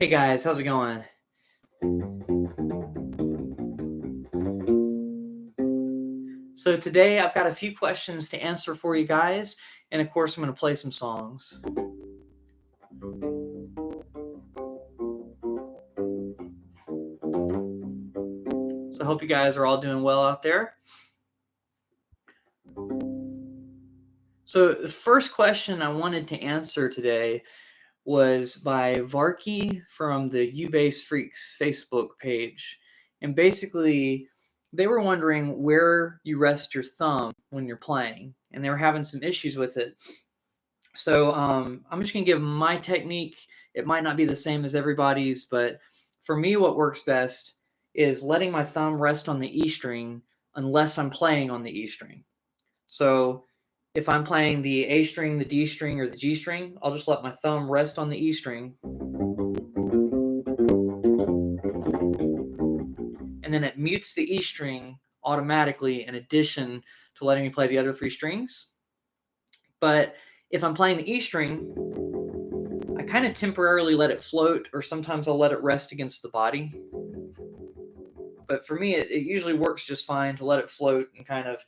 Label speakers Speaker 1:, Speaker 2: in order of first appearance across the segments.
Speaker 1: Hey guys, how's it going? So today I've got a few questions to answer for you guys, and of course I'm going to play some songs. So I hope you guys are all doing well out there. So the first question I wanted to answer today was by Varkey from the U-Bass Freaks Facebook page. And basically, they were wondering where you rest your thumb when you're playing, and they were having some issues with it. So I'm just going to give my technique. It might not be the same as everybody's, but for me, what works best is letting my thumb rest on the E string unless I'm playing on the E string. So if I'm playing the A string, the D string, or the G string, I'll just let my thumb rest on the E string. And then it mutes the E string automatically in addition to letting me play the other three strings. But if I'm playing the E string, I kind of temporarily let it float, or sometimes I'll let it rest against the body. But for me, it usually works just fine to let it float and kind of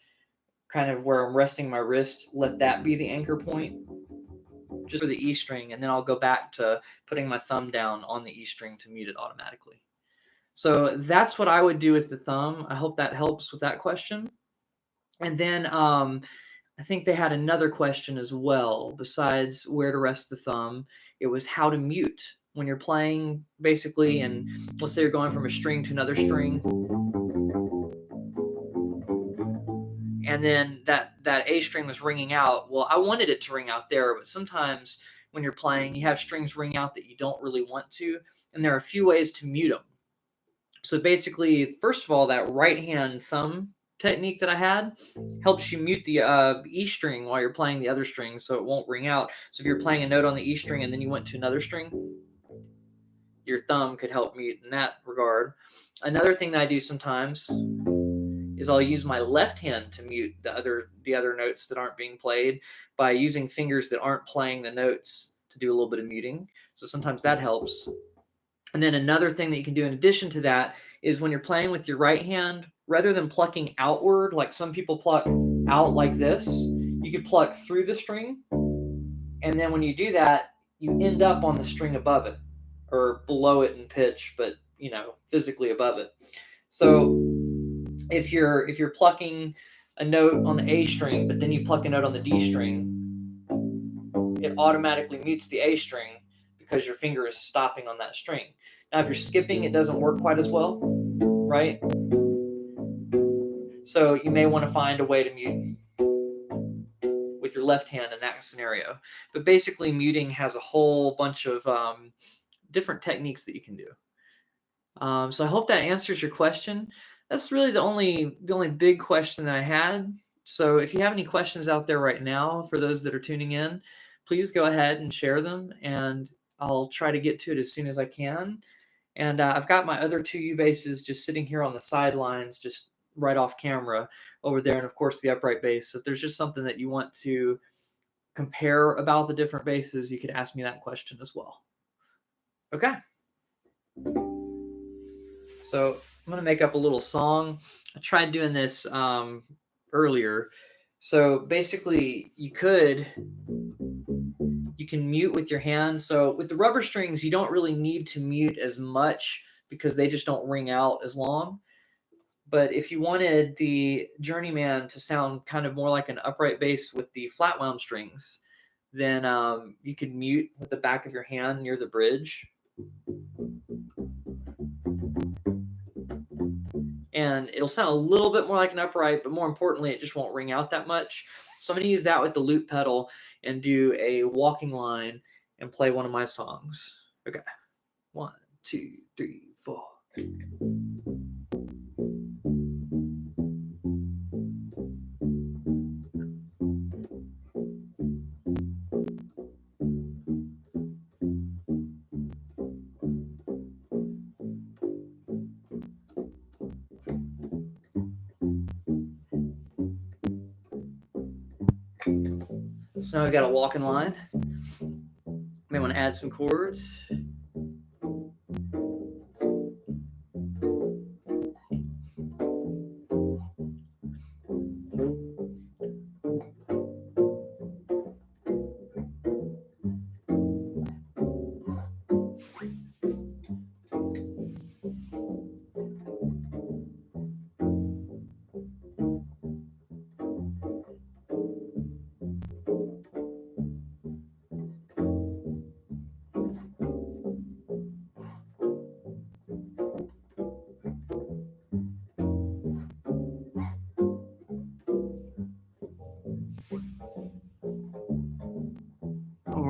Speaker 1: where I'm resting my wrist, let that be the anchor point just for the E string, and then I'll go back to putting my thumb down on the E string to mute it automatically. So that's what I would do with the thumb. I hope that helps with that question. And then I think they had another question as well, besides where to rest the thumb. It was how to mute when you're playing, basically, and let's say you're going from a string to another string, and then that A string was ringing out. Well, I wanted it to ring out there, but sometimes when you're playing, you have strings ring out that you don't really want to, and there are a few ways to mute them. So basically, first of all, that right hand thumb technique that I had helps you mute the E string while you're playing the other string, so it won't ring out. So if you're playing a note on the E string and then you went to another string, your thumb could help mute in that regard. Another thing that I do sometimes is I'll use my left hand to mute the other notes that aren't being played by using fingers that aren't playing the notes to do a little bit of muting. So sometimes that helps. And then another thing that you can do in addition to that is when you're playing with your right hand, rather than plucking outward, like some people pluck out like this, you could pluck through the string. And then when you do that, you end up on the string above it or below it in pitch, but physically above it. So if you're plucking a note on the A string, but then you pluck a note on the D string, it automatically mutes the A string because your finger is stopping on that string. Now, if you're skipping, it doesn't work quite as well, right? So you may want to find a way to mute with your left hand in that scenario. But basically, muting has a whole bunch of different techniques that you can do. So I hope that answers your question. That's really the only big question that I had. So if you have any questions out there right now, for those that are tuning in, please go ahead and share them, and I'll try to get to it as soon as I can. And I've got my other two U-basses just sitting here on the sidelines, just right off camera over there, and of course the upright bass. So if there's just something that you want to compare about the different basses, you could ask me that question as well. Okay. So I'm going to make up a little song. I tried doing this earlier. So basically, you can mute with your hand. So with the rubber strings, you don't really need to mute as much because they just don't ring out as long. But if you wanted the Journeyman to sound kind of more like an upright bass with the flat wound strings, then you could mute with the back of your hand near the bridge. And it'll sound a little bit more like an upright, but more importantly, it just won't ring out that much. So I'm going to use that with the loop pedal and do a walking line and play one of my songs. Okay. 1, 2, 3, 4. So now we've got a walking line. May want to add some chords.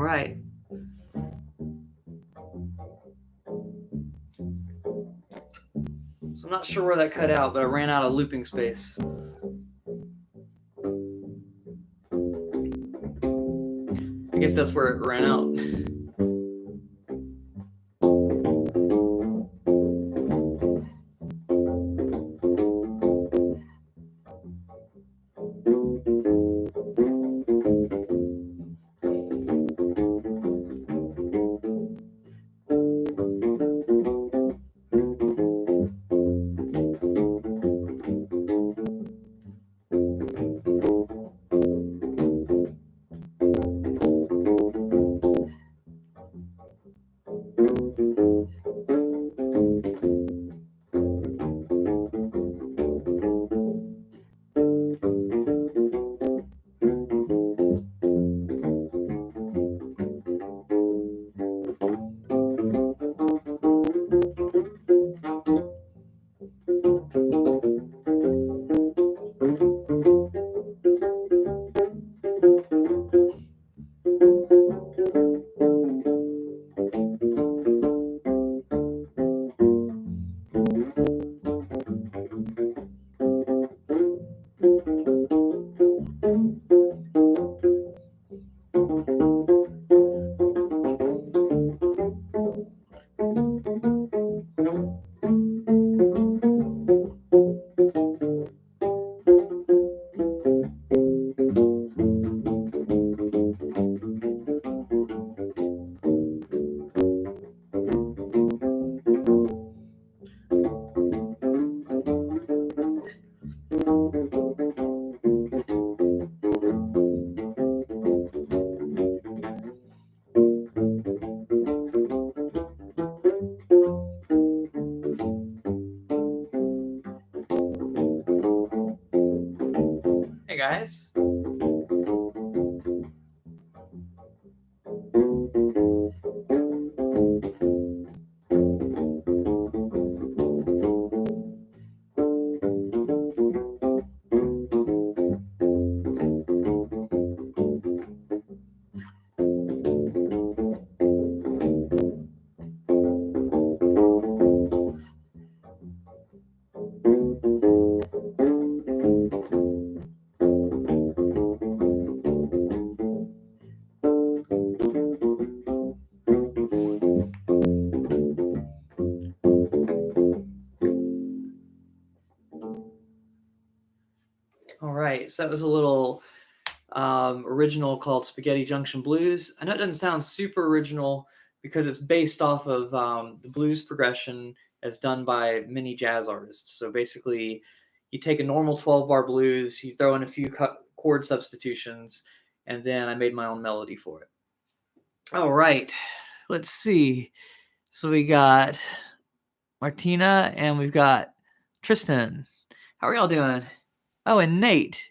Speaker 1: right. So I'm not sure where that cut out, but I ran out of looping space. I guess that's where it ran out. Hey guys. All right, so that was a little original called Spaghetti Junction Blues. I know it doesn't sound super original because it's based off of the blues progression as done by many jazz artists. So basically, you take a normal 12-bar blues, you throw in a few chord substitutions, and then I made my own melody for it. All right, let's see. So we got Martina and we've got Tristan. How are y'all doing? Oh, and Nate.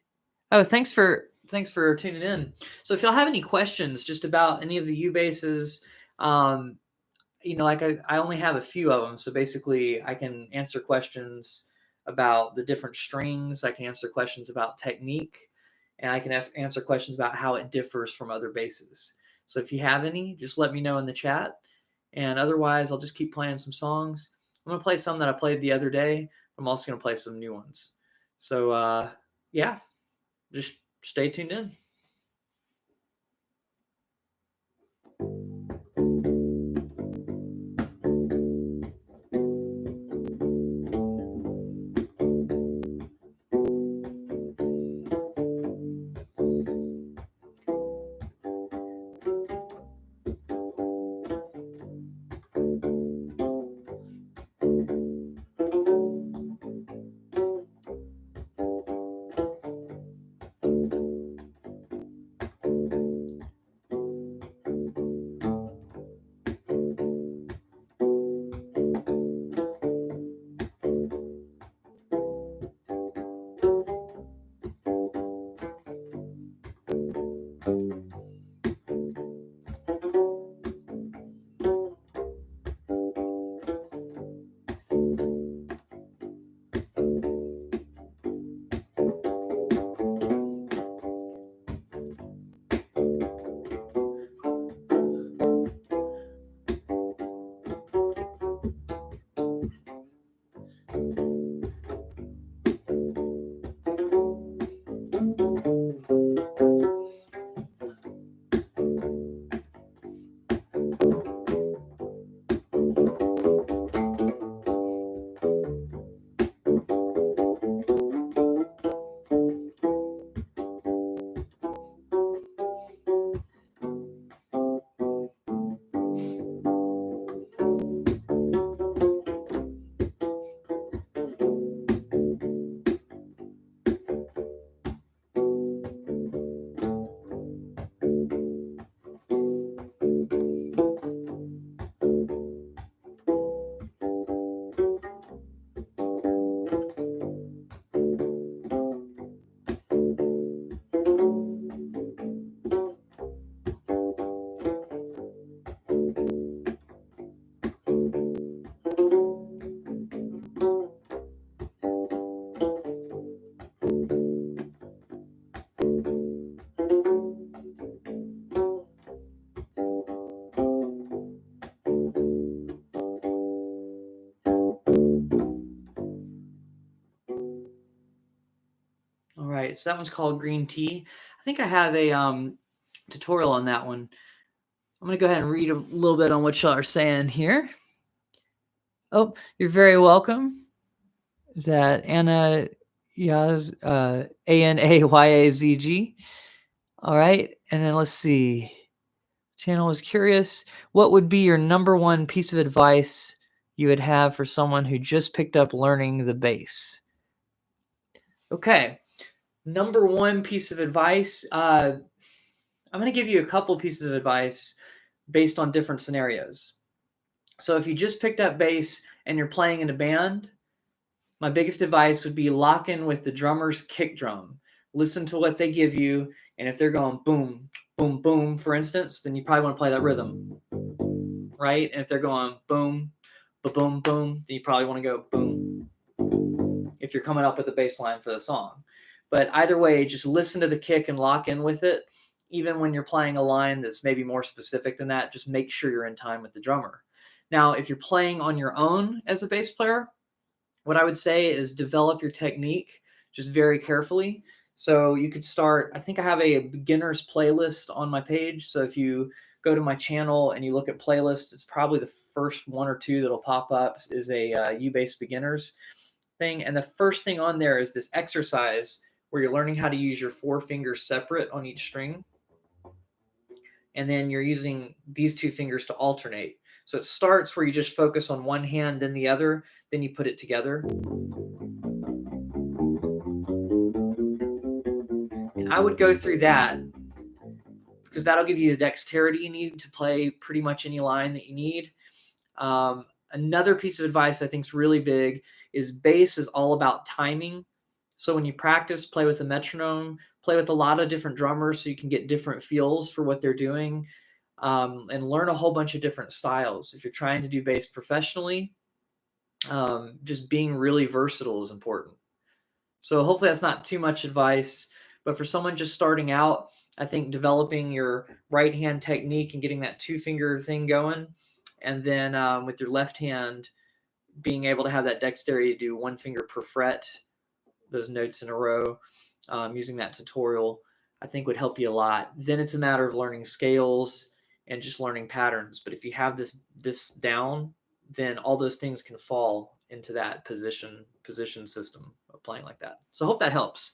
Speaker 1: Oh, thanks for tuning in. So if y'all have any questions just about any of the U basses, like I only have a few of them. So basically, I can answer questions about the different strings. I can answer questions about technique, and I can answer questions about how it differs from other basses. So if you have any, just let me know in the chat. And otherwise, I'll just keep playing some songs. I'm gonna play some that I played the other day. I'm also gonna play some new ones. So yeah, just stay tuned in. right, so that one's called Green Tea. I think I have a tutorial on that one. I'm going to go ahead and read a little bit on what y'all are saying here. Oh, you're very welcome. Is that Anna Yaz, Anayazg? All right, and then let's see. Channel was curious. What would be your number one piece of advice you would have for someone who just picked up learning the bass? Okay, number one piece of advice. I'm going to give you a couple pieces of advice based on different scenarios. So if you just picked up bass and you're playing in a band, my biggest advice would be lock in with the drummer's kick drum. Listen to what they give you, and if they're going boom, boom, boom, for instance, then you probably want to play that rhythm, right? And if they're going boom, boom, boom, then you probably want to go boom, if you're coming up with a bass line for the song. But either way, just listen to the kick and lock in with it. Even when you're playing a line that's maybe more specific than that, just make sure you're in time with the drummer. Now, if you're playing on your own as a bass player, what I would say is develop your technique just very carefully. So you could start, I think I have a beginner's playlist on my page. So if you go to my channel and you look at playlists, it's probably the first one or two that'll pop up is a U-bass beginners thing. And the first thing on there is this exercise where you're learning how to use your 4 fingers separate on each string. And then you're using these 2 fingers to alternate. So it starts where you just focus on one hand, then the other, then you put it together. And I would go through that because that'll give you the dexterity you need to play pretty much any line that you need. Another piece of advice I think is really big is bass is all about timing. So when you practice, play with a metronome, play with a lot of different drummers so you can get different feels for what they're doing, and learn a whole bunch of different styles. If you're trying to do bass professionally, just being really versatile is important. So hopefully that's not too much advice, but for someone just starting out, I think developing your right hand technique and getting that 2-finger thing going, and then with your left hand, being able to have that dexterity to do 1 finger per fret, those notes in a row, using that tutorial, I think would help you a lot. Then it's a matter of learning scales and just learning patterns. But if you have this down, then all those things can fall into that position system of playing like that. So I hope that helps.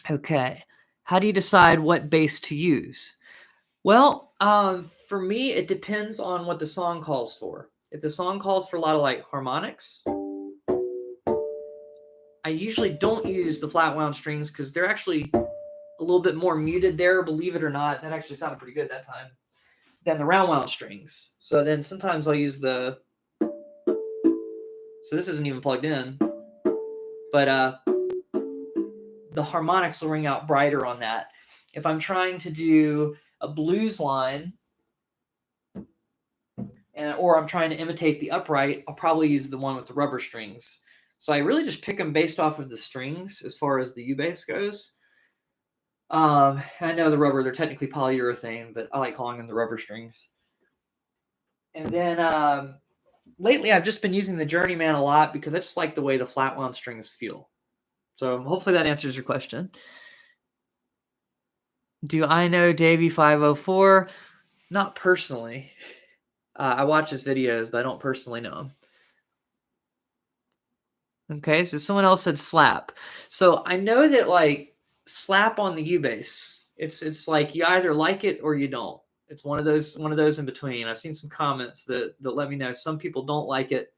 Speaker 1: Okay. How do you decide what bass to use? Well, for me, it depends on what the song calls for. If the song calls for a lot of like harmonics, I usually don't use the flat wound strings because they're actually a little bit more muted there, believe it or not. That actually sounded pretty good that time, than the round wound strings. So then sometimes I'll use so this isn't even plugged in, but the harmonics will ring out brighter on that. If I'm trying to do a blues line, or I'm trying to imitate the upright, I'll probably use the one with the rubber strings. So I really just pick them based off of the strings as far as the U-bass goes. I know the rubber, they're technically polyurethane, but I like calling them the rubber strings. And then lately I've just been using the Journeyman a lot because I just like the way the flat wound strings feel. So hopefully that answers your question. Do I know Davey504? Not personally. I watch his videos, but I don't personally know him. Okay, so someone else said slap. So I know that like slap on the U-bass, it's like you either like it or you don't. It's one of those in between. I've seen some comments that let me know some people don't like it.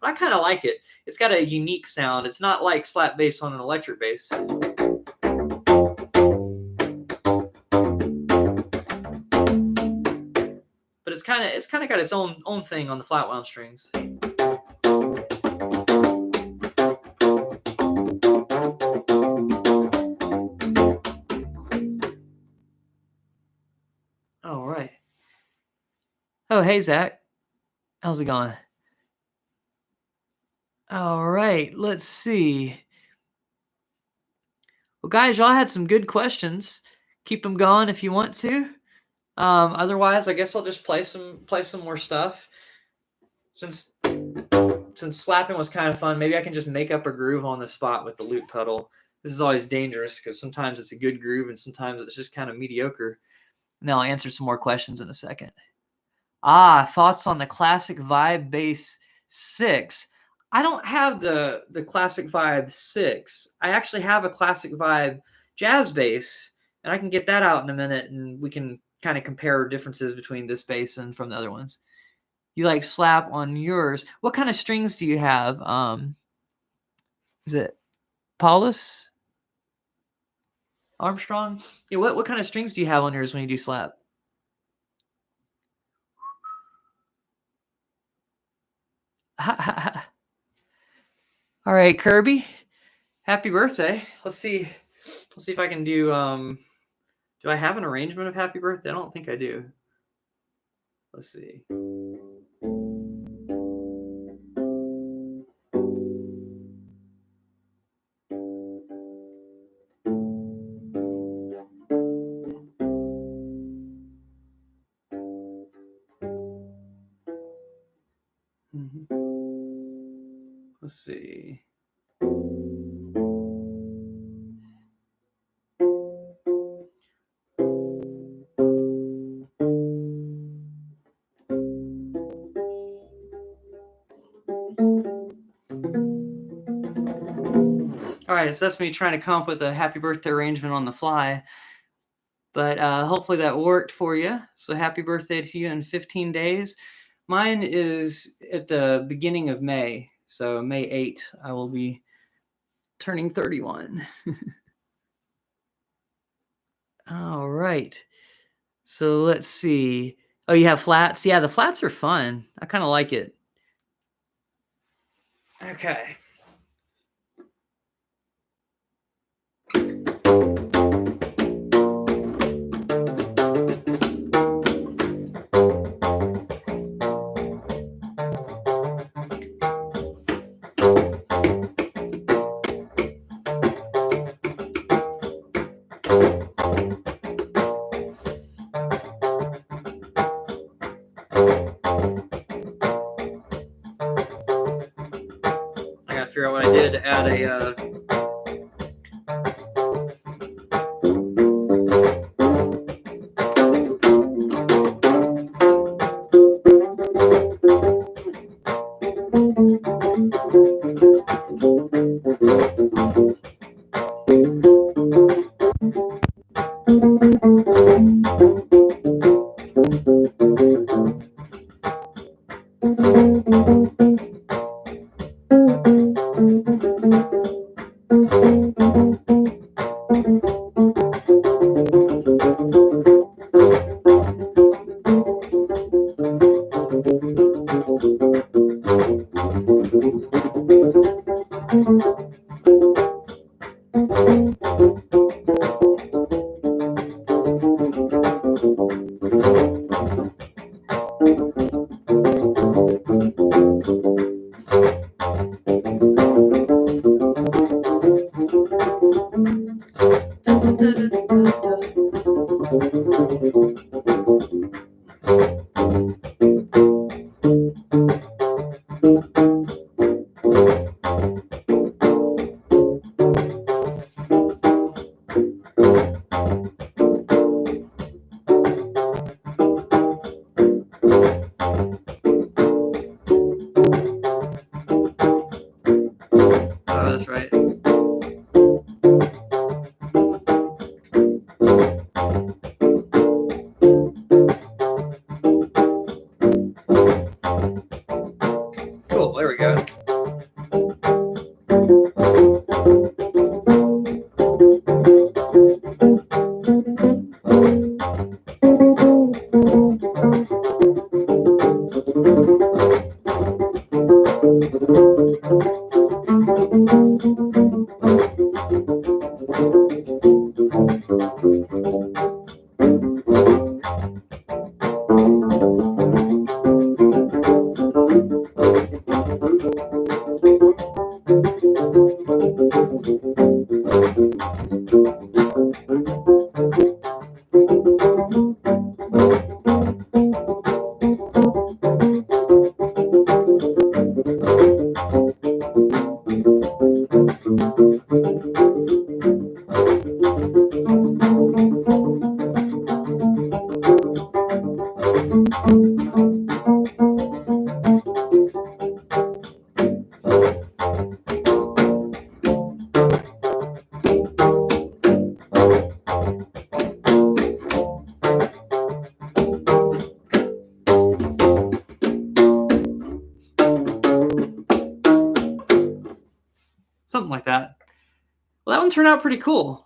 Speaker 1: I kind of like it. It's got a unique sound. It's not like slap bass on an electric bass. But it's kind of got its own thing on the flat wound strings. All right. Oh, hey Zach, how's it going? All right, let's see. Well, guys, y'all had some good questions. Keep them going if you want to. Otherwise, I guess I'll just play some more stuff. since slapping was kind of fun, maybe I can just make up a groove on the spot with the loop pedal. This is always dangerous because sometimes it's a good groove and sometimes it's just kind of mediocre. And then I'll answer some more questions in a second. Thoughts on the Classic Vibe Bass 6. I don't have the Classic Vibe 6. I actually have a Classic Vibe Jazz Bass, and I can get that out in a minute, and we can kind of compare differences between this bass and from the other ones. You like slap on yours. What kind of strings do you have? Is it Paulus? Armstrong? Yeah, what kind of strings do you have on yours when you do slap? All right, Kirby. Happy birthday. Let's see if I can do do I have an arrangement of Happy Birthday? I don't think I do. Let's see. Let's see. All right, so that's me trying to come up with a happy birthday arrangement on the fly. But hopefully that worked for you. So happy birthday to you in 15 days. Mine is at the beginning of May. So May 8th, I will be turning 31. All right. So let's see. Oh, you have flats? Yeah, the flats are fun. I kind of like it. Okay. I gotta figure out what I did to add a that's right. Cool, there we go. something like that. Well, that one turned out pretty cool.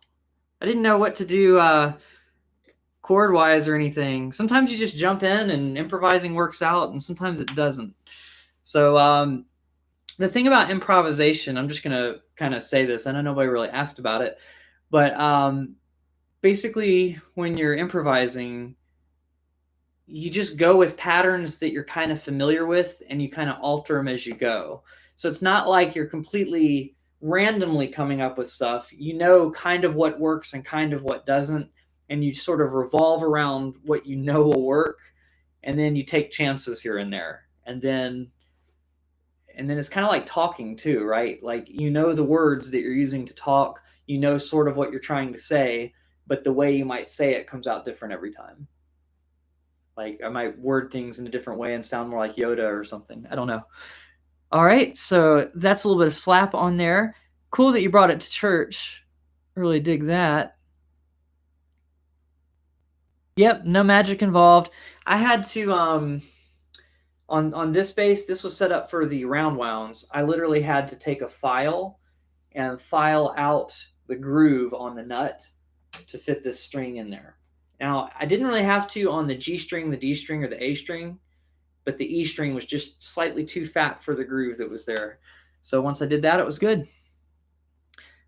Speaker 1: I didn't know what to do chord-wise or anything. Sometimes you just jump in and improvising works out, and sometimes it doesn't. So the thing about improvisation, I'm just going to kind of say this. I know nobody really asked about it, but basically when you're improvising, you just go with patterns that you're kind of familiar with, and you kind of alter them as you go. So it's not like you're completely randomly coming up with stuff. You know kind of what works and kind of what doesn't, and you sort of revolve around what you know will work, and then you take chances here and there. And then it's kind of like talking too, right? Like, you know the words that you're using to talk, you know sort of what you're trying to say, but the way you might say it comes out different every time. Like, I might word things in a different way and sound more like Yoda or something. I don't know. All right, so that's a little bit of slap on there. Cool that you brought it to church. Really dig that. Yep, no magic involved. I had to on this bass, this was set up for the round wounds. I literally had to take a file and file out the groove on the nut to fit this string in there. Now, I didn't really have to on the G string, the D string, or the A string, but the E string was just slightly too fat for the groove that was there. So once I did that, it was good.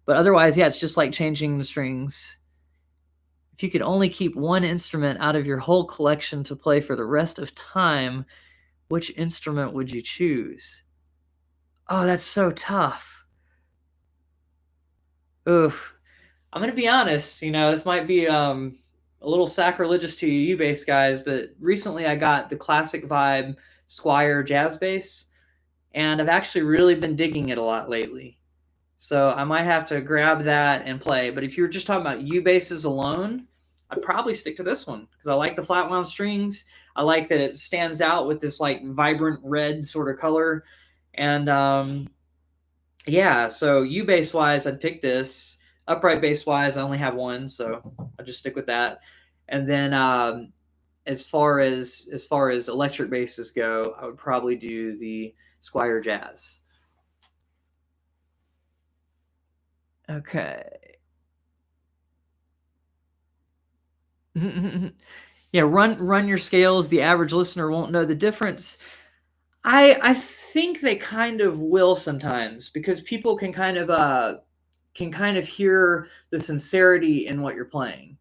Speaker 1: But otherwise, yeah, it's just like changing the strings. If you could only keep one instrument out of your whole collection to play for the rest of time, which instrument would you choose? Oh, that's so tough. Oof. I'm going to be honest, this might be a little sacrilegious to you bass guys, but recently I got the classic vibe Squier jazz bass, and I've actually really been digging it a lot lately. So I might have to grab that and play. But if you were just talking about U basses alone, I'd probably stick to this one because I like the flat wound strings. I like that it stands out with this like vibrant red sort of color. And yeah, so U bass wise, I'd pick this. Upright bass wise, I only have one, so I'll just stick with that. And then as far as electric basses go, I would probably do the Squier Jazz. Okay. Yeah, run your scales. The average listener won't know the difference. I think they kind of will sometimes because people can kind of hear the sincerity in what you're playing.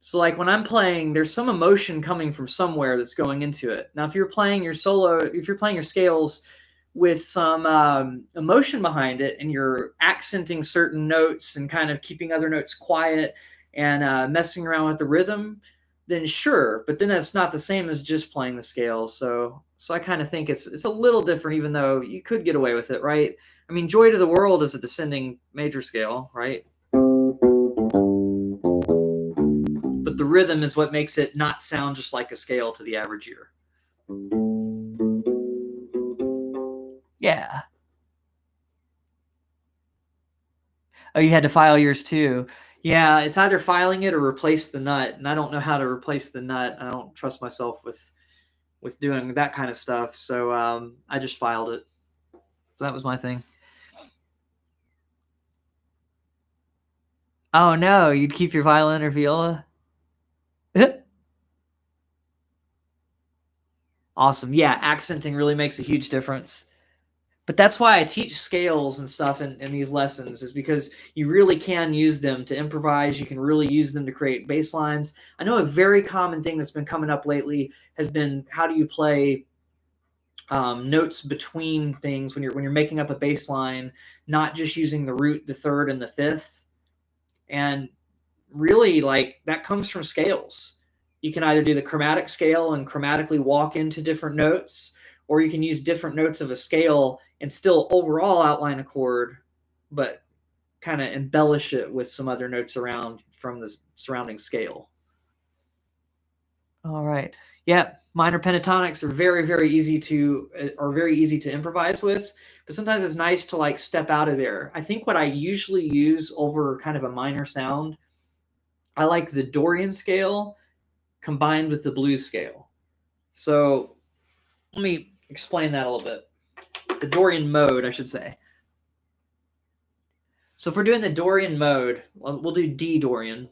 Speaker 1: So like when I'm playing, there's some emotion coming from somewhere that's going into it. Now, if you're playing your scales with some emotion behind it, and you're accenting certain notes and kind of keeping other notes quiet and messing around with the rhythm, then sure. But then that's not the same as just playing the scales. So I kind of think it's a little different, even though you could get away with it, right? I mean, Joy to the World is a descending major scale, right? But the rhythm is what makes it not sound just like a scale to the average ear. Yeah. Oh, you had to file yours too. Yeah, it's either filing it or replace the nut, and I don't know how to replace the nut. I don't trust myself with doing that kind of stuff, so I just filed it. So that was my thing. Oh no, you'd keep your violin or viola? Awesome. Yeah, accenting really makes a huge difference. But that's why I teach scales and stuff in these lessons, is because you really can use them to improvise. You can really use them to create bass lines. I know a very common thing that's been coming up lately has been, how do you play notes between things when you're making up a bass line, not just using the root, the third, and the fifth. And really, like, that comes from scales. You can either do the chromatic scale and chromatically walk into different notes, or you can use different notes of a scale and still overall outline a chord, but kind of embellish it with some other notes around from the surrounding scale. All right. Yeah, minor pentatonics are very easy to improvise with, but sometimes it's nice to like step out of there. I think what I usually use over kind of a minor sound, I like the Dorian scale combined with the blues scale. So let me explain that a little bit. The Dorian mode, I should say. So if we're doing the Dorian mode, we'll do D Dorian.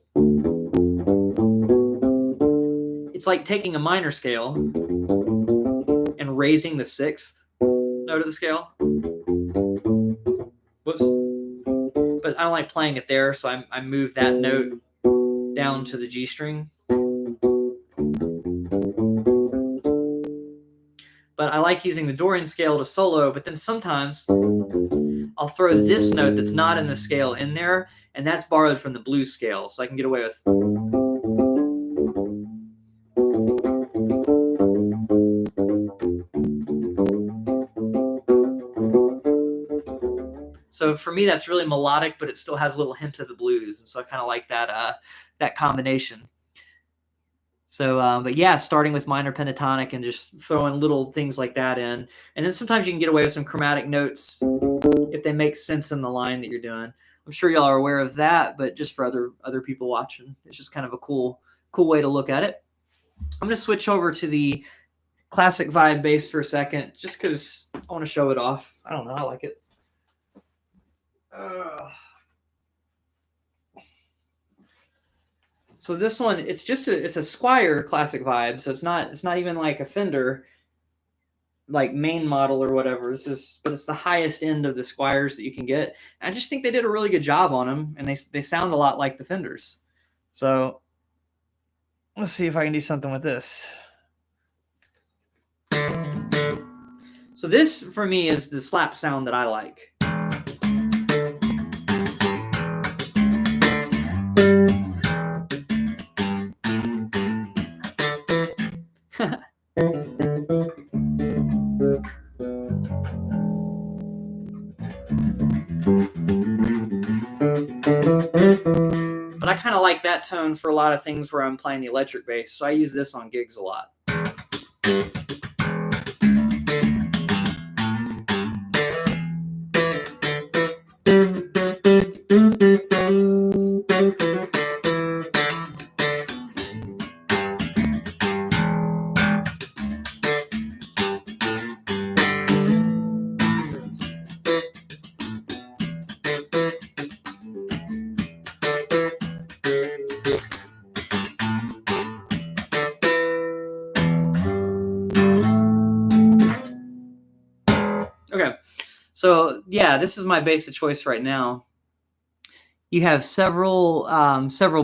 Speaker 1: It's like taking a minor scale and raising the 6th note of the scale. Whoops. But I don't like playing it there, so I move that note down to the G string. But I like using the Dorian scale to solo, but then sometimes I'll throw this note that's not in the scale in there, and that's borrowed from the blues scale, so I can get away with. So for me, that's really melodic, but it still has a little hint of the blues, and so I kind of like that combination. So, but yeah, starting with minor pentatonic and just throwing little things like that in. And then sometimes you can get away with some chromatic notes if they make sense in the line that you're doing. I'm sure y'all are aware of that, but just for other people watching, it's just kind of a cool way to look at it. I'm going to switch over to the classic vibe bass for a second, just because I want to show it off. I don't know, I like it. So this one, it's a Squier classic vibe, so it's not even like a Fender like main model or whatever. But it's the highest end of the Squiers that you can get. And I just think they did a really good job on them, and they sound a lot like the Fenders. So let's see if I can do something with this. So this for me is the slap sound that I like. But I kind of like that tone for a lot of things where I'm playing the electric bass, so I use this on gigs a lot. Okay, so yeah, this is my bass of choice right now. You have several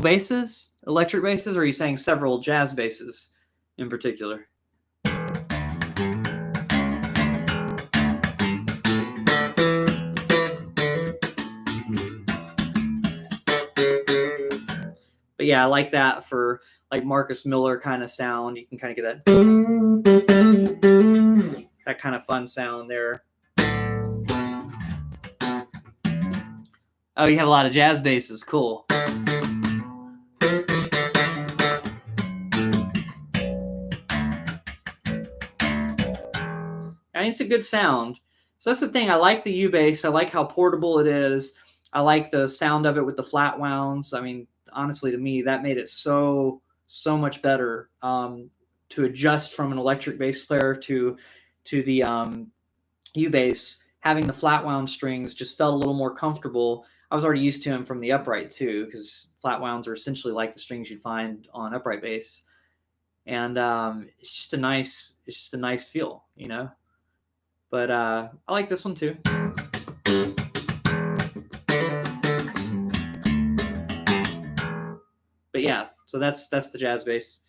Speaker 1: basses, electric basses, or are you saying several jazz basses in particular? But yeah, I like that for like Marcus Miller kind of sound. You can kind of get that kind of fun sound there. Oh, you have a lot of jazz basses. Cool. I mean, it's a good sound. So that's the thing. I like the U bass. I like how portable it is. I like the sound of it with the flat wounds. I mean, honestly, to me, that made it so much better to adjust from an electric bass player to the U bass. Having the flat wound strings just felt a little more comfortable. I was already used to them from the upright too, because flat wounds are essentially like the strings you'd find on upright bass, and it's just a nice feel, you know. But I like this one too. But yeah, so that's the jazz bass.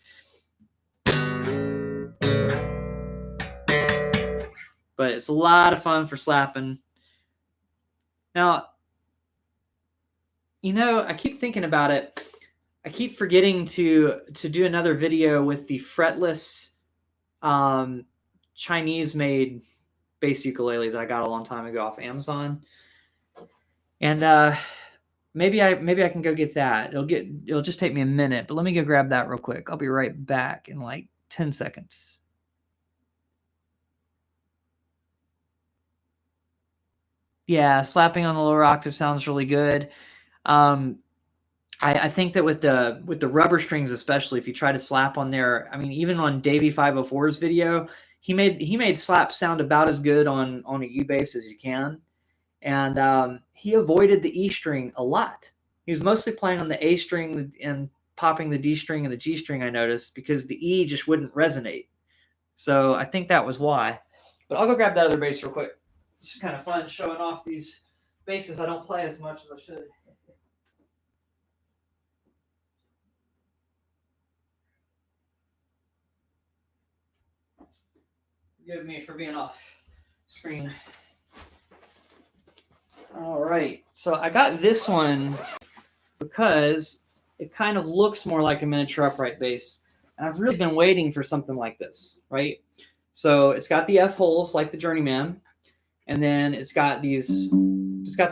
Speaker 1: But it's a lot of fun for slapping. Now, you know, I keep thinking about it. I keep forgetting to do another video with the fretless Chinese-made bass ukulele that I got a long time ago off Amazon. And maybe I can go get that. It'll just take me a minute, but let me go grab that real quick. I'll be right back in like 10 seconds. Yeah, slapping on the lower octave sounds really good. I think that with the rubber strings, especially if you try to slap on there, I mean, even on Davey 504's video, he made slaps sound about as good on a U bass as you can. and he avoided the E string a lot. He was mostly playing on the A string and popping the D string and the G string, I noticed, because the E just wouldn't resonate. So I think that was why. But I'll go grab that other bass real quick. It's just kind of fun showing off these basses I don't play as much as I should. Forgive me for being off screen. All right, so I got this one because it kind of looks more like a miniature upright bass. And I've really been waiting for something like this, right? So it's got the F holes like the Journeyman, and then it's got the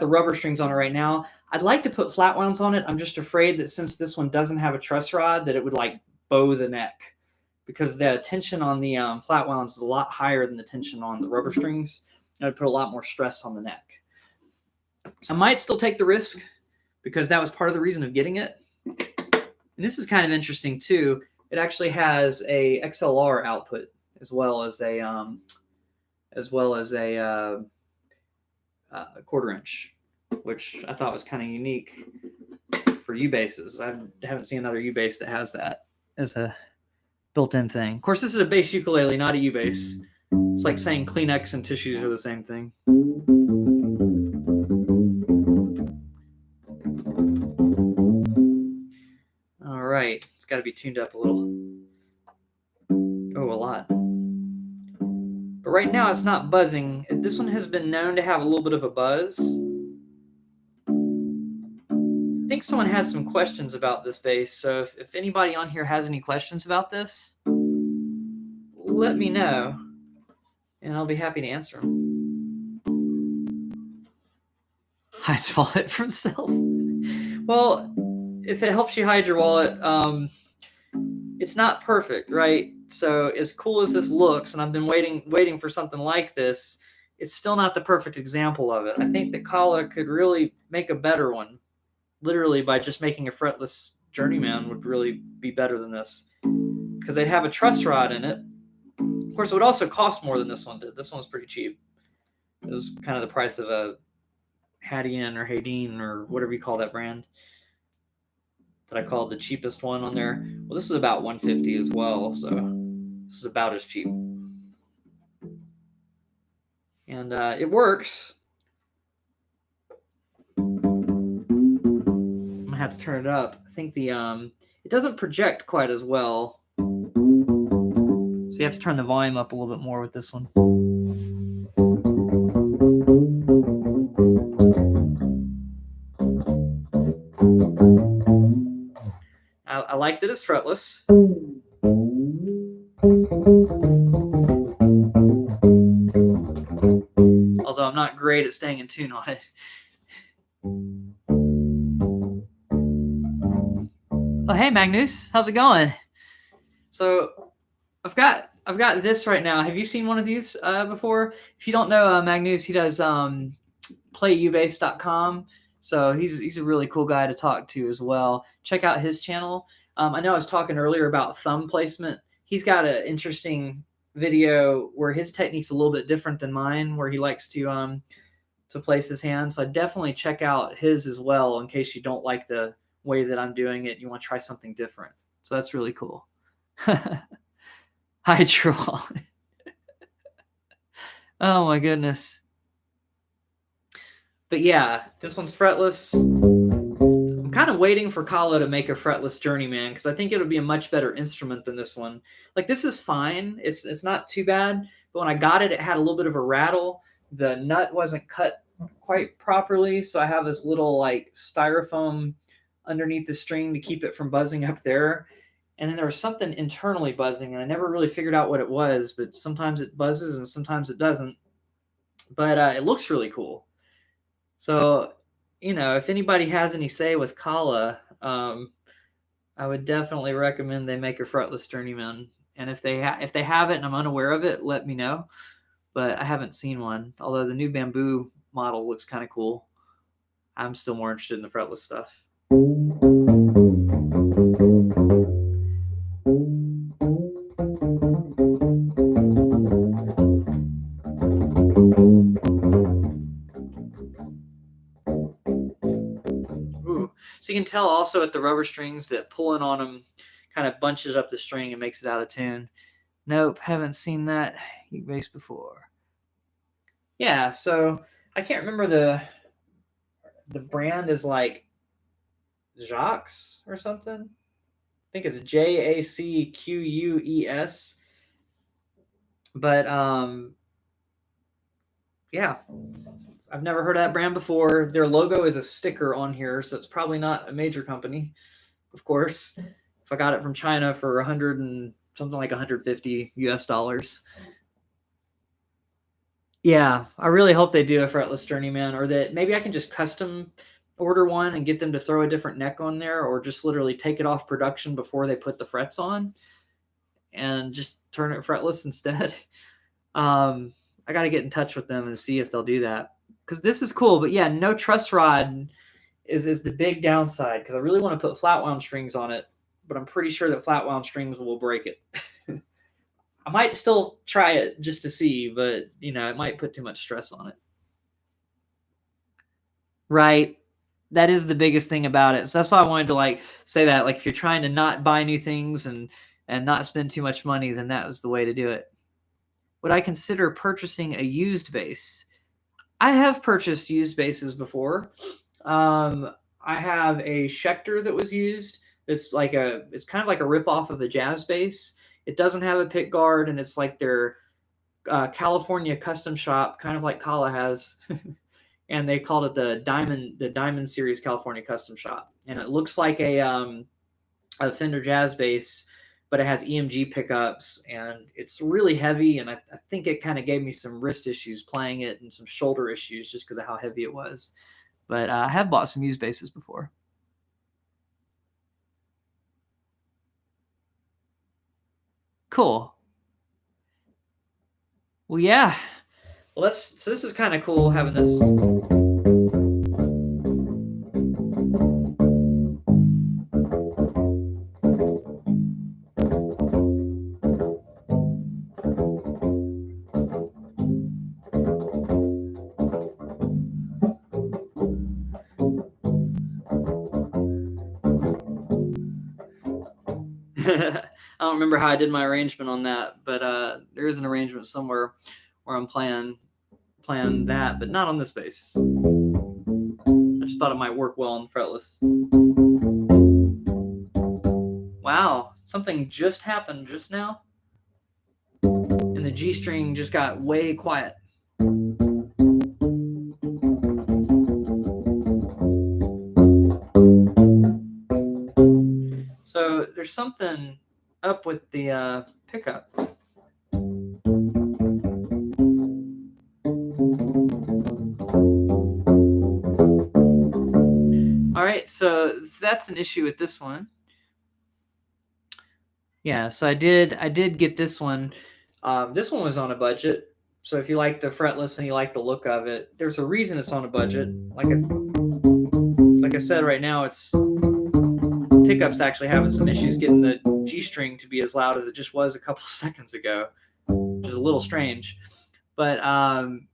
Speaker 1: rubber strings on it right now. I'd like to put flat wounds on it. I'm just afraid that since this one doesn't have a truss rod, that it would like bow the neck, because the tension on the flat wounds is a lot higher than the tension on the rubber strings. It would put a lot more stress on the neck. So I might still take the risk, because that was part of the reason of getting it. And this is kind of interesting too. It actually has a XLR output as well as a quarter inch, which I thought was kind of unique for U-basses. I haven't seen another U-bass that has that as a built-in thing. Of course, this is a bass ukulele, not a U-bass. It's like saying Kleenex and tissues are the same thing. All right, it's got to be tuned up a little. Oh, a lot. But right now it's not buzzing. This one has been known to have a little bit of a buzz. I think someone had some questions about this bass, so if anybody on here has any questions about this, let me know, and I'll be happy to answer them. Hides wallet from self. Well, if it helps you hide your wallet, it's not perfect, right? So as cool as this looks, and I've been waiting for something like this, it's still not the perfect example of it. I think that Kala could really make a better one. Literally, by just making a fretless Journeyman would really be better than this, because they'd have a truss rod in it. Of course, it would also cost more than this one did. This one was pretty cheap. It was kind of the price of a Hadian or Hadeen or whatever you call that brand that I called the cheapest one on there. Well, this is about $150 as well, so this is about as cheap. And it works. I'm gonna have to turn it up. I think the it doesn't project quite as well, so you have to turn the volume up a little bit more with this one. I like that it's fretless. Although I'm not great at staying in tune on it. Oh, hey Magnus, how's it going? So I've got this right now. Have you seen one of these before? If you don't know Magnus, he does playubase.com. So he's a really cool guy to talk to as well. Check out his channel. I know I was talking earlier about thumb placement. He's got an interesting video where his technique's a little bit different than mine, where he likes to place his hands. So I definitely check out his as well, in case you don't like the way that I'm doing it and you want to try something different. So that's really cool. Hi, Troll. Oh my goodness. But yeah, this one's fretless. I'm kind of waiting for Kala to make a fretless Journeyman, because I think it would be a much better instrument than this one. Like, this is fine. It's not too bad. But when I got it, it had a little bit of a rattle. The nut wasn't cut quite properly, so I have this little like styrofoam underneath the string to keep it from buzzing up there. And then there was something internally buzzing, and I never really figured out what it was, but sometimes it buzzes and sometimes it doesn't. But it looks really cool. So, if anybody has any say with Kala, I would definitely recommend they make a fretless Journeyman. And if they have it and I'm unaware of it, let me know. But I haven't seen one, although the new bamboo model looks kind of cool. I'm still more interested in the fretless stuff. So you can tell also at the rubber strings that pulling on them kind of bunches up the string and makes it out of tune. Nope, haven't seen that uke bass before. Yeah, so I can't remember the brand is like Jacques or something. I think it's Jacqueus. But yeah, I've never heard of that brand before. Their logo is a sticker on here, so it's probably not a major company, of course. If I got it from China for 100 and something like 150 US dollars. Yeah, I really hope they do a fretless journeyman, or that maybe I can just custom order one and get them to throw a different neck on there, or just literally take it off production before they put the frets on and just turn it fretless instead. I got to get in touch with them and see if they'll do that, because this is cool. But yeah, no truss rod is the big downside, because I really want to put flat wound strings on it, but I'm pretty sure that flat wound strings will break it. I might still try it just to see, but it might put too much stress on it. Right. That is the biggest thing about it. So that's why I wanted to say that, if you're trying to not buy new things and not spend too much money, then that was the way to do it. Would I consider purchasing a used bass? I have purchased used basses before. I have a Schecter that was used. It's kind of like a ripoff of a jazz bass. It doesn't have a pick guard, and it's like their California custom shop, kind of like Kala has. And they called it the Diamond Series California Custom Shop. And it looks like a Fender jazz bass, but it has EMG pickups, and it's really heavy. And I think it kind of gave me some wrist issues playing it, and some shoulder issues just because of how heavy it was. But I have bought some used basses before. Cool. Well, yeah. Well, so this is kind of cool having this. I don't remember how I did my arrangement on that, but there is an arrangement somewhere where I'm playing that, but not on this bass. I just thought it might work well on fretless. Wow, something just happened just now, and the G string just got way quiet. So there's something up with the pickup. All right, so that's an issue with this one. Yeah, so I did get this one. This one was on a budget. So if you like the fretless and you like the look of it, there's a reason it's on a budget. Like I said, right now it's pickup's actually having some issues getting the G string to be as loud as it just was a couple of seconds ago, which is a little strange. But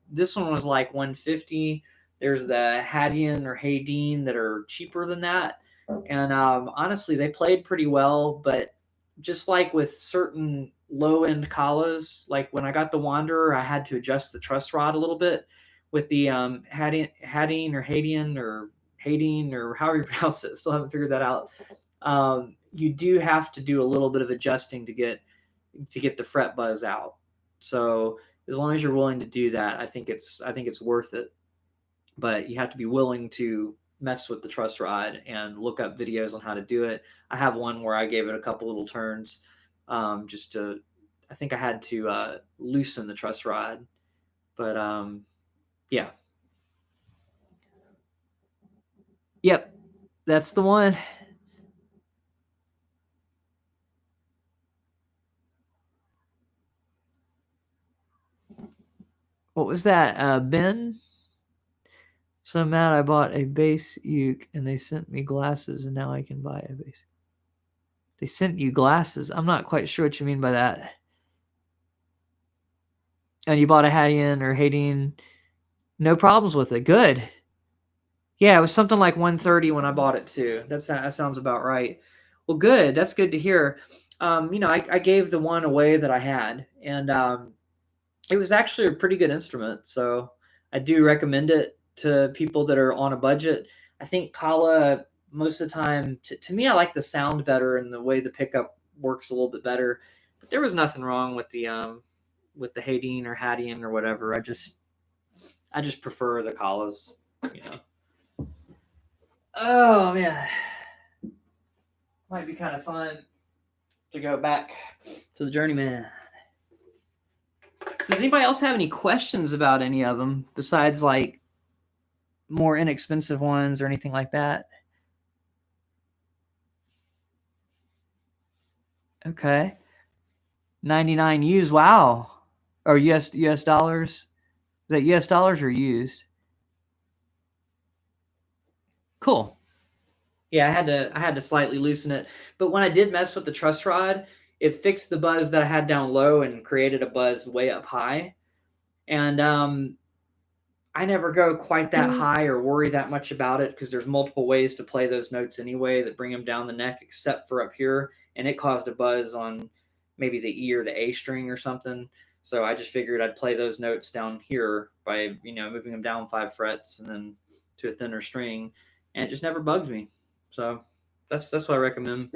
Speaker 1: this one was like 150. There's the Hadian or Haydeen that are cheaper than that. And honestly, they played pretty well. But just like with certain low-end Kalas, like when I got the Wanderer, I had to adjust the truss rod a little bit. With the Hadian or Haydeen or however you pronounce it, still haven't figured that out. You do have to do a little bit of adjusting to get the fret buzz out. So as long as you're willing to do that, I think it's worth it. But you have to be willing to mess with the truss rod and look up videos on how to do it. I have one where I gave it a couple little turns, just to. I think I had to loosen the truss rod, but yeah. Yep, that's the one. What was that, Ben? So mad I bought a bass uke and they sent me glasses, and now I can buy a bass. They sent you glasses? I'm not quite sure what you mean by that. And you bought a Hadian or Haydeen? No problems with it. Good. Yeah, it was something like 130 when I bought it too. That sounds about right. Well, good. That's good to hear. I gave the one away that I had, and it was actually a pretty good instrument. So I do recommend it to people that are on a budget. I think Kala most of the time, to me, I like the sound better and the way the pickup works a little bit better. But there was nothing wrong with the Hadine or Hadian or whatever. I just prefer the Kalas. You know. Oh man, might be kind of fun to go back to the Journeyman. Does anybody else have any questions about any of them besides like more inexpensive ones or anything like that? Okay. 99 used. Wow. Or US dollars? Is that US dollars or used? Cool. Yeah, I had to slightly loosen it. But when I did mess with the truss rod, it fixed the buzz that I had down low and created a buzz way up high. And I never go quite that high or worry that much about it because there's multiple ways to play those notes anyway that bring them down the neck, except for up here. And it caused a buzz on maybe the E or the A string or something. So I just figured I'd play those notes down here by moving them down 5 frets and then to a thinner string, and it just never bugged me. So that's what I recommend.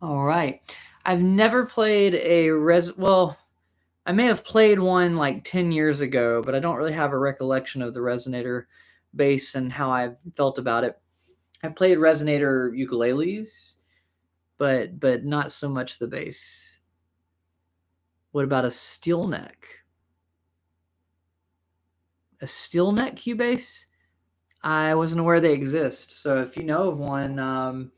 Speaker 1: All right. I've never played a well, I may have played one like 10 years ago, but I don't really have a recollection of the resonator bass and how I felt about it. I played resonator ukuleles, but not so much the bass. What about a steel neck? A steel neck Cubase? I wasn't aware they exist. So if you know of one,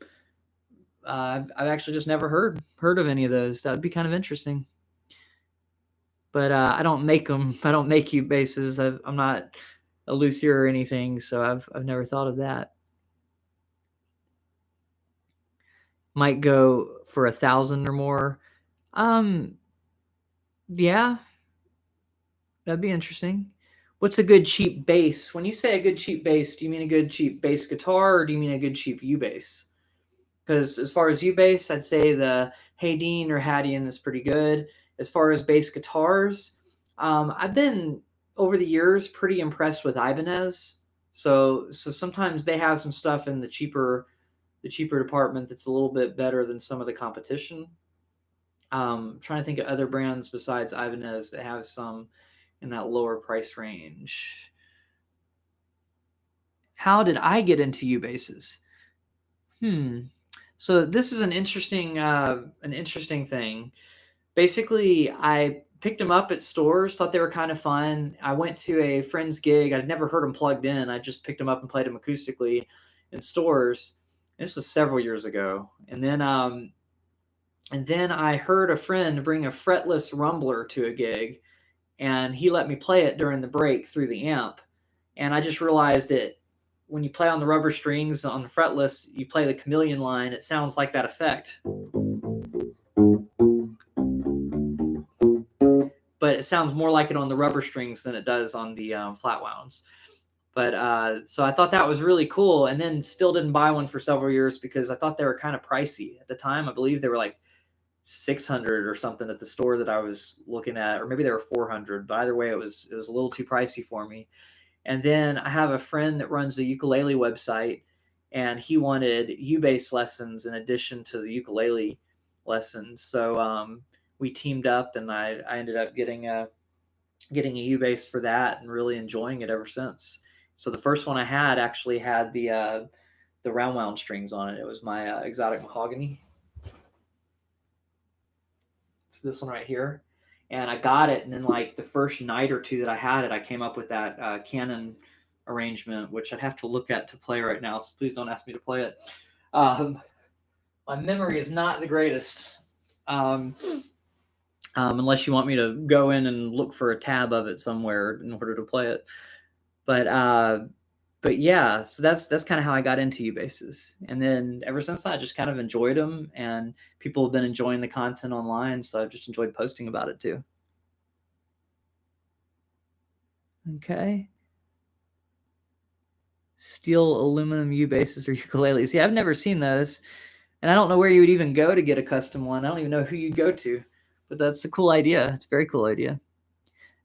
Speaker 1: I've actually just never heard of any of those. That would be kind of interesting. But I don't make them. I don't make Cubases. I'm not a luthier or anything, so I've never thought of that. Might go for 1,000 or more. Yeah, that'd be interesting. What's a good cheap bass? When you say a good cheap bass, do you mean a good cheap bass guitar or do you mean a good cheap U bass? Because as far as U bass, I'd say the Hadine or Hadian is pretty good. As far as bass guitars, I've been over the years pretty impressed with Ibanez. So sometimes they have some stuff in the cheaper department that's a little bit better than some of the competition. Trying to think of other brands besides Ibanez that have some in that lower price range. How did I get into U-bases? So this is an interesting thing. Basically, I picked them up at stores, thought they were kind of fun. I went to a friend's gig. I'd never heard them plugged in. I just picked them up and played them acoustically in stores. This was several years ago, and then I heard a friend bring a fretless rumbler to a gig, and he let me play it during the break through the amp. And I just realized that when you play on the rubber strings on the fretless, you play the chameleon line, it sounds like that effect. But it sounds more like it on the rubber strings than it does on the flat wounds. But so I thought that was really cool, and then still didn't buy one for several years because I thought they were kind of pricey at the time. I believe they were like 600 or something at the store that I was looking at, or maybe they were 400. But either way, it was a little too pricey for me. And then I have a friend that runs the ukulele website, and he wanted U-bass lessons in addition to the ukulele lessons. So we teamed up, and I ended up getting a U-bass for that, and really enjoying it ever since. So the first one I had actually had the round wound strings on it. It was my exotic mahogany. It's this one right here, and I got it. And then like the first night or two that I had it, I came up with that canon arrangement, which I'd have to look at to play right now. So please don't ask me to play it. My memory is not the greatest. Unless you want me to go in and look for a tab of it somewhere in order to play it. But yeah, so that's kind of how I got into U-basses. And then ever since that, I just kind of enjoyed them, and people have been enjoying the content online, so I've just enjoyed posting about it too. Okay. Steel aluminum U-basses or ukuleles. Yeah, I've never seen those, and I don't know where you would even go to get a custom one. I don't even know who you'd go to, but that's a cool idea. It's a very cool idea.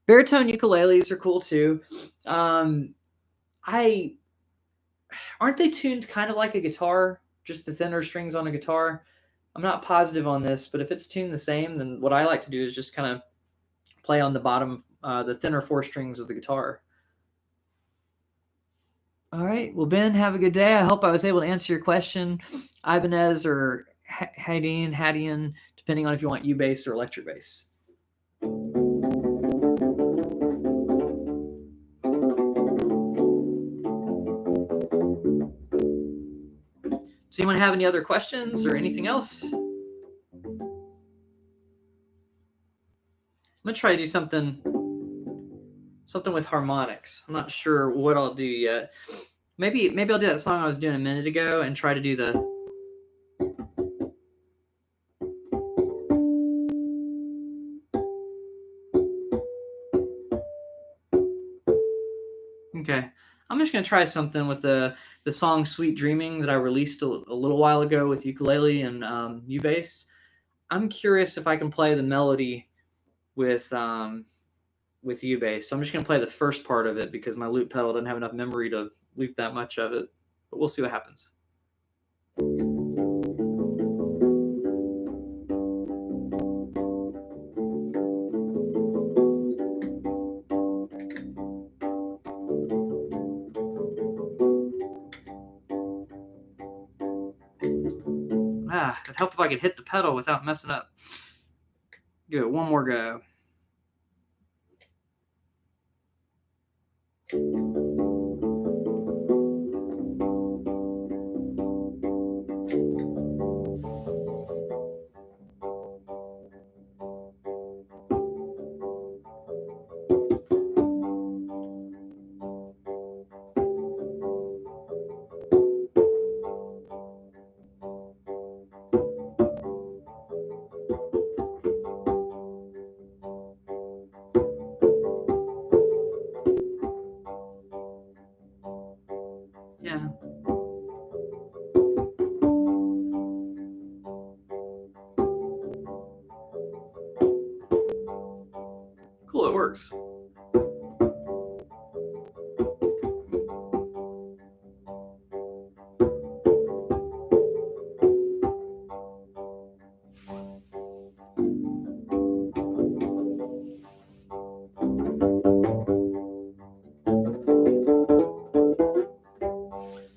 Speaker 1: Baritone ukuleles are cool too. Aren't they tuned kind of like a guitar, just the thinner strings on a guitar? I'm not positive on this, but if it's tuned the same, then what I like to do is just kind of play on the bottom, the thinner 4 strings of the guitar. All right. Well, Ben, have a good day. I hope I was able to answer your question. Ibanez or Hadian, depending on if you want U-bass or electric bass. Does anyone have any other questions or anything else? I'm gonna try to do something with harmonics. I'm not sure what I'll do yet. Maybe I'll do that song I was doing a minute ago and try to do the. Okay, I'm just gonna try something with the song "Sweet Dreaming" that I released a little while ago with ukulele and U-bass. I'm curious if I can play the melody with U-bass. So I'm just gonna play the first part of it because my loop pedal doesn't have enough memory to loop that much of it. But we'll see what happens. It'd help if I could hit the pedal without messing up. Give it one more go. Yeah. Cool, it works.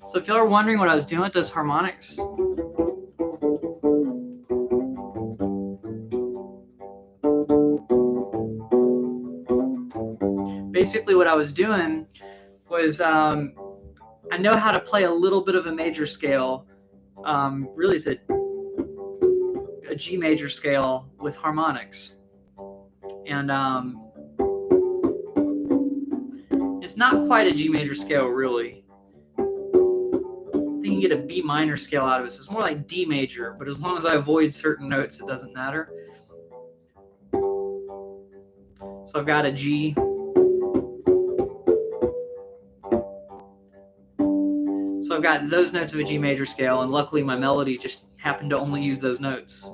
Speaker 1: So if y'all are wondering what I was doing with those harmonics, basically what I was doing was I know how to play a little bit of a major scale. Really, it's a G major scale with harmonics, and it's not quite a G major scale, really. You can get a B minor scale out of it, so it's more like D major, but as long as I avoid certain notes, it doesn't matter. So I've got a G, So I've got those notes of a G major scale, and luckily my melody just happened to only use those notes.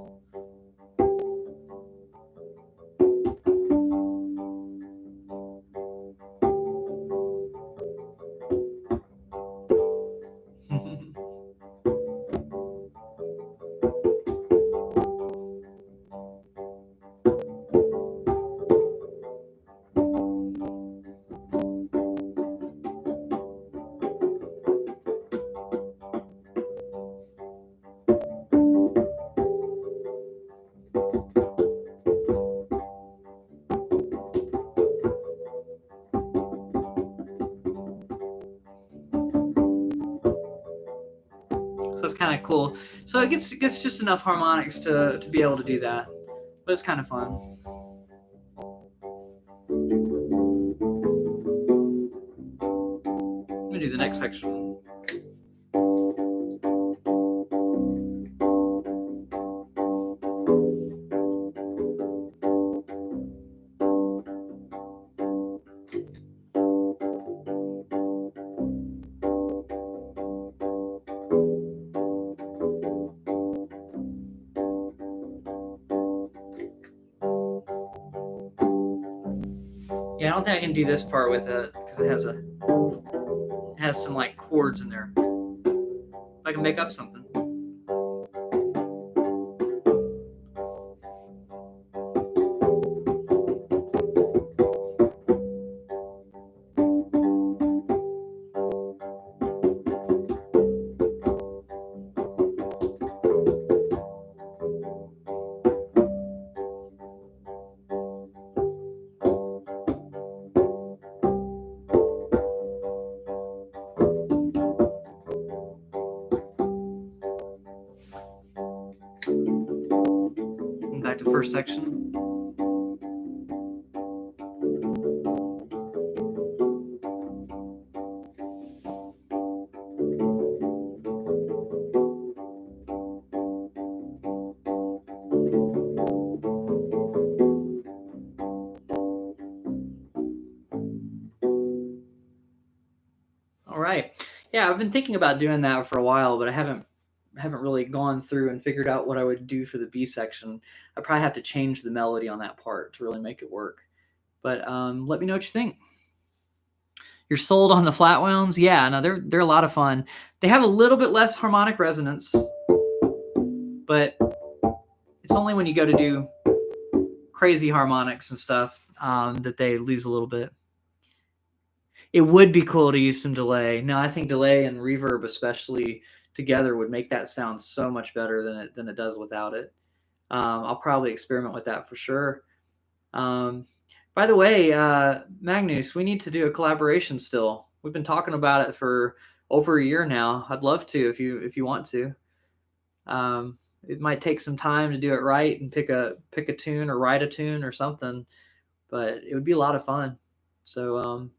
Speaker 1: So it's kind of cool. So it gets just enough harmonics to be able to do that, but it's kind of fun. Let me do the next section. Yeah, I don't think I can do this part with it because it has some like chords in there. I can make up something. Back to the first section. All right. Yeah, I've been thinking about doing that for a while, but I haven't really gone through and figured out what I would do for the B section. I probably have to change the melody on that part to really make it work. But let me know what you think. You're sold on the flat wounds? Yeah, no, they're a lot of fun. They have a little bit less harmonic resonance, but it's only when you go to do crazy harmonics and stuff that they lose a little bit. It would be cool to use some delay. No, I think delay and reverb, especially together, would make that sound so much better than it does without it. I'll probably experiment with that for sure. By the way, Magnus, we need to do a collaboration still. We've been talking about it for over a year now. I'd love to if you want to. It might take some time to do it right and pick a tune or write a tune or something, but it would be a lot of fun. So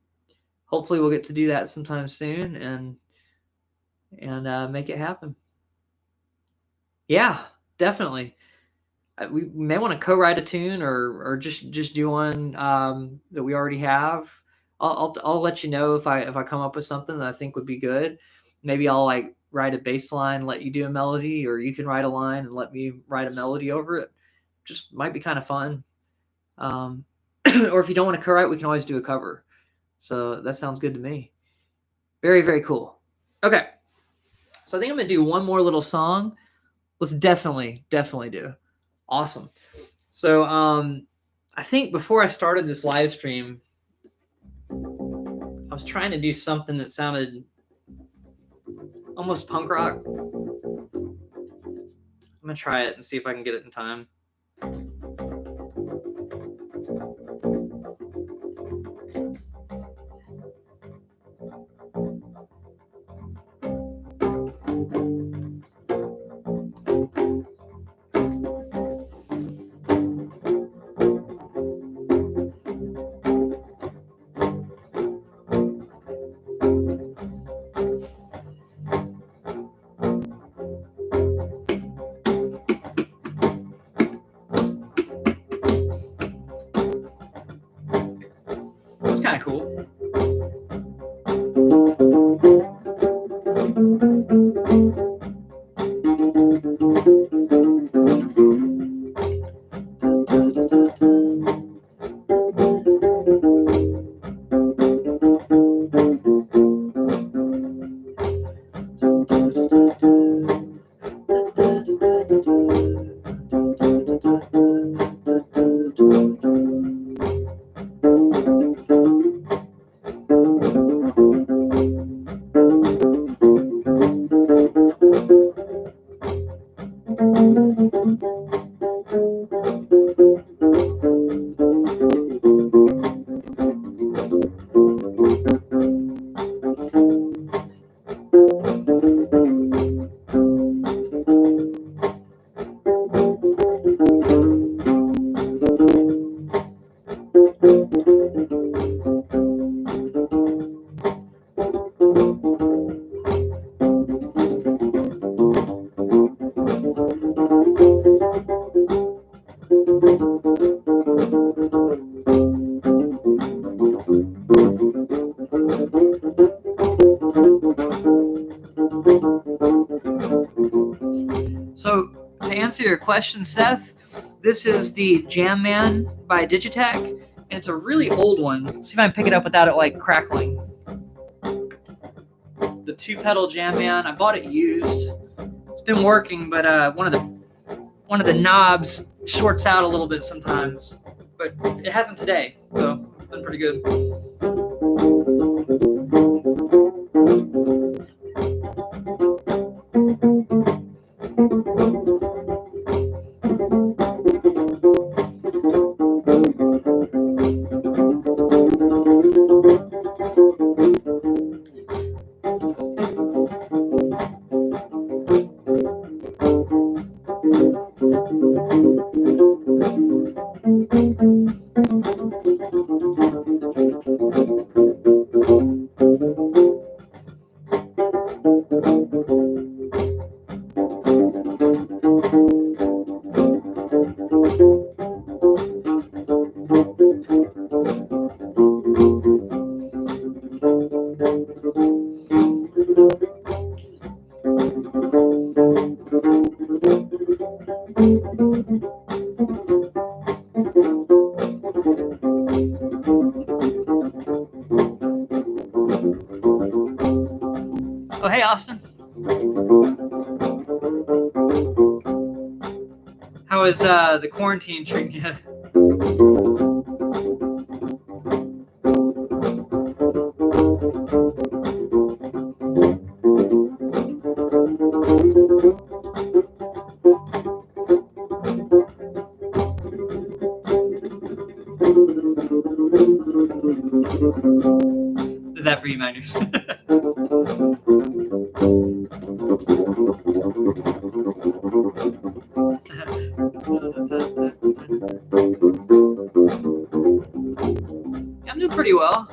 Speaker 1: hopefully we'll get to do that sometime soon and make it happen. Yeah, definitely. We may want to co-write a tune or just do one that we already have. I'll let you know if I come up with something that I think would be good. Maybe I'll like write a bass line, let you do a melody, or you can write a line and let me write a melody over it. Just might be kind of fun. Or if you don't want to co-write, we can always do a cover. So that sounds good to me. Very, very cool. Okay. So I think I'm going to do one more little song. Let's definitely do. Awesome. So I think before I started this live stream, I was trying to do something that sounded almost punk rock. I'm going to try it and see if I can get it in time. answer your question, Seth, this is the Jamman by Digitech, and it's a really old one. Let's see if I can pick it up without it like crackling. The 2-pedal Jamman. I bought it used. It's been working, but one of the knobs shorts out a little bit sometimes, but it hasn't today, so it's been pretty good. Oh, hey, Austin. How is the quarantine treating you? Did that for you, Magnus. I'm doing pretty well.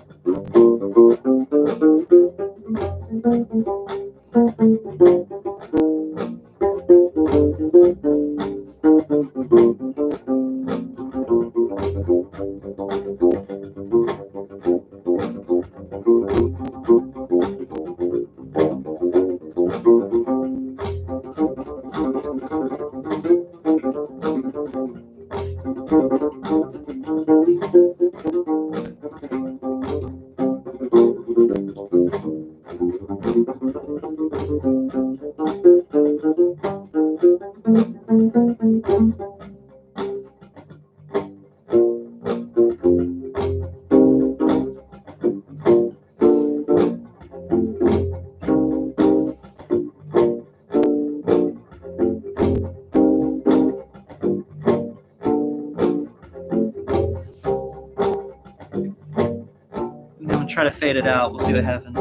Speaker 1: Try to fade it out. We'll see what happens.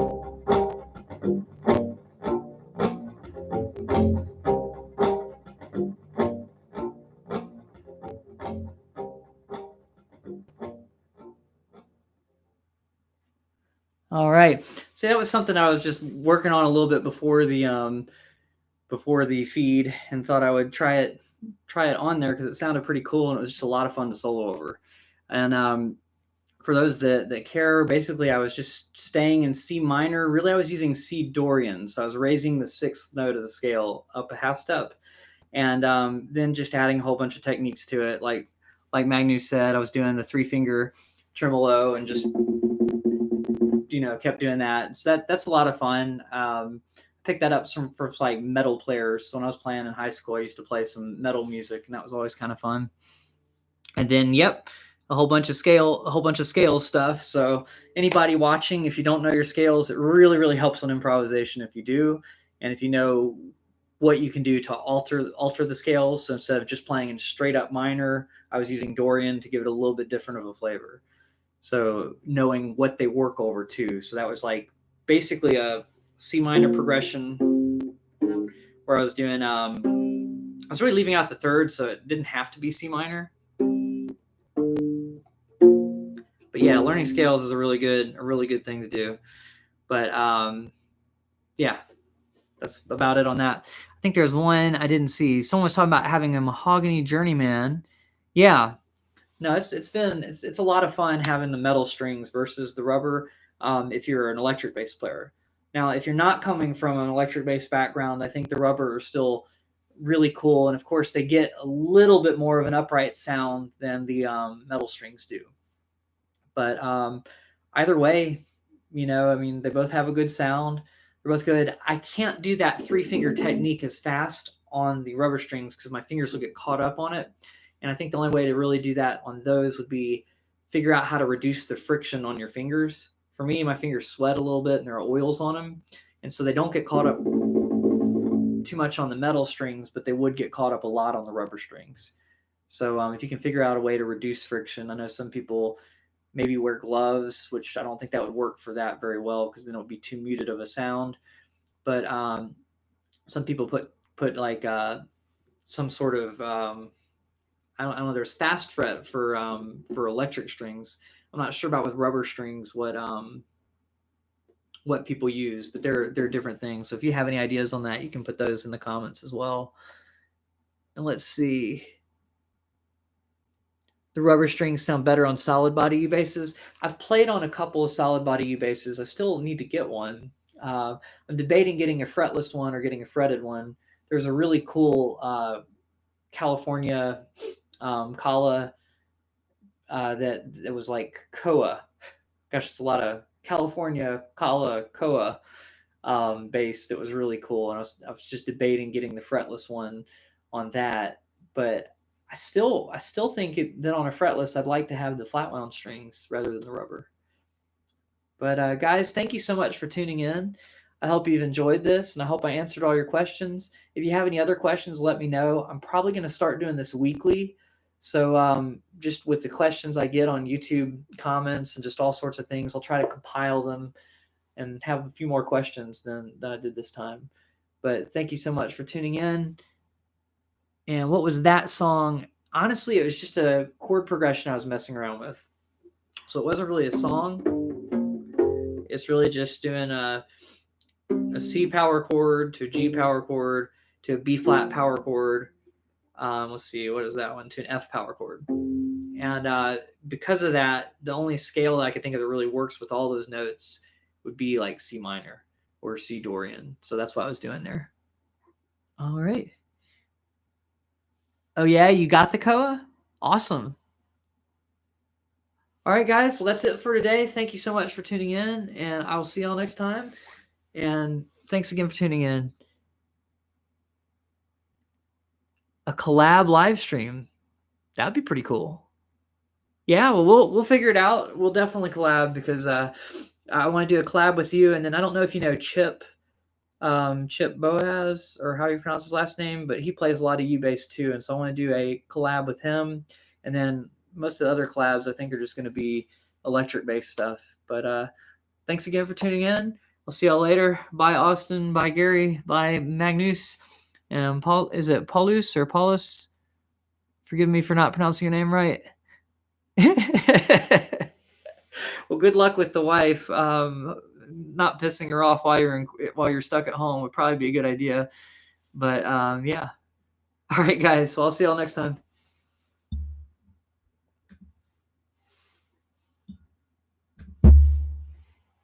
Speaker 1: All right. So that was something I was just working on a little bit before the feed, and thought I would try it on there because it sounded pretty cool and it was just a lot of fun to solo over. And for those that care, basically I was just staying in C minor. Really, I was using C Dorian, so I was raising the 6th note of the scale up a half step, and then just adding a whole bunch of techniques to it. Like Magnus said, I was doing the 3-finger tremolo and just kept doing that. So that's a lot of fun. Picked that up for like metal players. So when I was playing in high school, I used to play some metal music, and that was always kind of fun. And then, a whole bunch of scale stuff. So anybody watching, if you don't know your scales, it really, really helps on improvisation if you do. And if you know what you can do to alter the scales. So instead of just playing in straight up minor, I was using Dorian to give it a little bit different of a flavor. So knowing what they work over too. So that was like basically a C minor progression where I was doing, I was really leaving out the 3rd, so it didn't have to be C minor. But yeah, learning scales is a really good thing to do. But yeah, that's about it on that. I think there's one I didn't see. Someone was talking about having a mahogany journeyman. Yeah, no, it's a lot of fun having the metal strings versus the rubber. If you're an electric bass player. Now, if you're not coming from an electric bass background, I think the rubber are still really cool. And of course, they get a little bit more of an upright sound than the metal strings do. But either way, I mean, they both have a good sound. They're both good. I can't do that 3-finger technique as fast on the rubber strings because my fingers will get caught up on it. And I think the only way to really do that on those would be figure out how to reduce the friction on your fingers. For me, my fingers sweat a little bit and there are oils on them. And so they don't get caught up too much on the metal strings, but they would get caught up a lot on the rubber strings. So if you can figure out a way to reduce friction, I know some people maybe wear gloves, which I don't think that would work for that very well because then it would be too muted of a sound. But some people put like some sort of I don't know. There's fast fret for electric strings. I'm not sure about with rubber strings what people use, but they're different things. So if you have any ideas on that, you can put those in the comments as well. And let's see. The rubber strings sound better on solid body U basses. I've played on a couple of solid body U basses. I still need to get one. I'm debating getting a fretless one or getting a fretted one. There's a really cool California Kala that was like Koa. Gosh, it's a lot of California Kala Koa bass that was really cool. And I was just debating getting the fretless one on that, but I still think that on a fretless, I'd like to have the flat wound strings rather than the rubber. But guys, thank you so much for tuning in. I hope you've enjoyed this, and I hope I answered all your questions. If you have any other questions, let me know. I'm probably going to start doing this weekly. So just with the questions I get on YouTube comments and just all sorts of things, I'll try to compile them and have a few more questions than I did this time. But thank you so much for tuning in. And what was that song? Honestly, it was just a chord progression I was messing around with. So it wasn't really a song. It's really just doing a C power chord to a G power chord to a B flat power chord. Let's see, what is that one? To an F power chord. And because of that, the only scale that I could think of that really works with all those notes would be like C minor or C Dorian. So that's what I was doing there. All right. Oh, yeah, you got the Koa? Awesome. All right, guys. Well, that's it for today. Thank you so much for tuning in, and I will see y'all next time. And thanks again for tuning in. A collab live stream. That'd be pretty cool. Yeah, well, we'll figure it out. We'll definitely collab because I want to do a collab with you. And then I don't know if you know Chip Boaz, or how you pronounce his last name, but he plays a lot of U-bass too, and so I want to do a collab with him. And then most of the other collabs I think are just going to be electric bass stuff. But thanks again for tuning in. I'll see y'all later. Bye Austin, bye Gary, bye Magnus, and Paul. Is it Paulus or Paulus? Forgive me for not pronouncing your name right. Well, good luck with the wife. Not pissing her off while you're stuck at home would probably be a good idea. But yeah. All right, guys. Well, I'll see y'all next time.